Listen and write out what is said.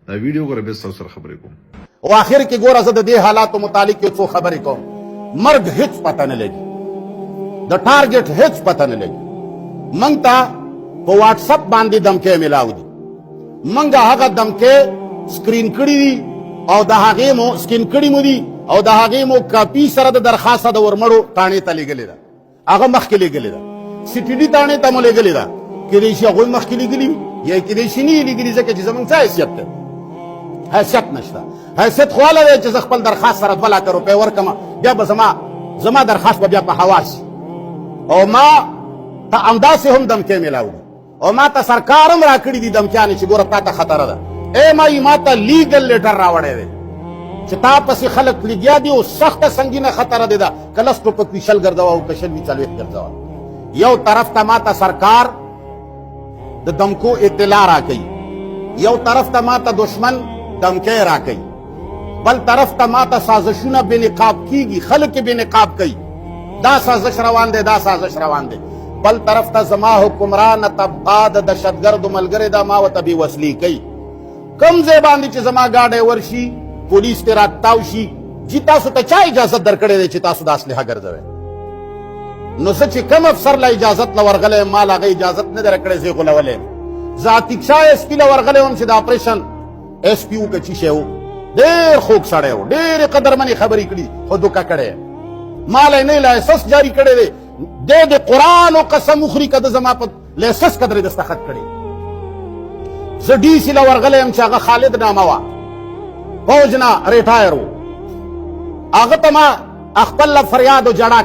دا ویډیو غره به تاسو سره خبرې کوم او اخر کې ګوره زه د دې حالاتو متعلق یو څو خبرې کوم. مرګ هیڅ پته نه لګي، د ټارګټ هیڅ پته نه لګي. موږ ته په واټس اپ باندې دمکې میلاو دي، موږ هغه دمکې سکرین کړي دي او د هغې مو سکین کړي مو دي او د هغې مو کاپي سره د درخواست د ورمړو تاڼې ته لیږلې ده، هغه مخکې لیږلې ده. سی ټي ډي تاڼې ته مو لیږلې ده، کېدای شي هغوی مخکې لیږلي وي یا کېدای شي نه یې لیږلي، ځکه چې زموږ څه حیثیت دی؟ حیثیت نشته. حیثیت خو هله دی چې زه خپل درخواست سره 2 لکه روپۍ ورکړم، بیا به زما درخواست به بیا په هوا شي. او ما ته همداسې هم دمکې میلاو دي او ما ته سرکار هم راکړي دي دمکیانې چې ګوره تا ته خطره ده. مایي ما ته لیګل لیټر راوړی دی چې تا پسې خلک لګیا دي او سخته سنګینه خطره دی ده، که 10 ټوپک وي 20 ګرځوه او که 20 وي 40 ګرځوه. یو طرف ته ما ته سرکار د دمکو اطلاع راکوي، یو طرف ته ما ته دشمن دمکې راکوي، بل طرف ته ما ته سازشونه بې نقاب کیږي، خلک یې بې نقاب کوي، دا سازش روان دی، دا سازش روان دی. بل طرف ته زما حکمران طبقه د دهشتګردو ملګرې ده، ما ورته بې وسلې کوي. کوم ځای باندې چې زما ګاډی ورشي پولیس ترې راتاو شي، جي تاسو ته چا اجازت درکړې دی چې تاسو د اسلحه ګرځوئ؟ نو زه چې کوم افسر له اجازت نه ورغلی یم، ما له هغه اجازت نه دی راکړی، زه یې غولولی یم. زه عتیق شاه ایس پي له ورغلی وم چې د اپریشن ایس پي و که چي شی و، ډېر خوږ سړی و، ډېرې قدرمنې خبرې کړي، خو دوکه کړی یم. ما له نه لایسنس جاري کړی دی، دی د قرآن و قسم وخوري که د زما په لایسنس قدرې دستخط کړی. زه ډي سي له ورغلی یم چې هغه خالد نامه وه، فوج نه ریټایر و، هغه ته ما خپل فریاد و جړا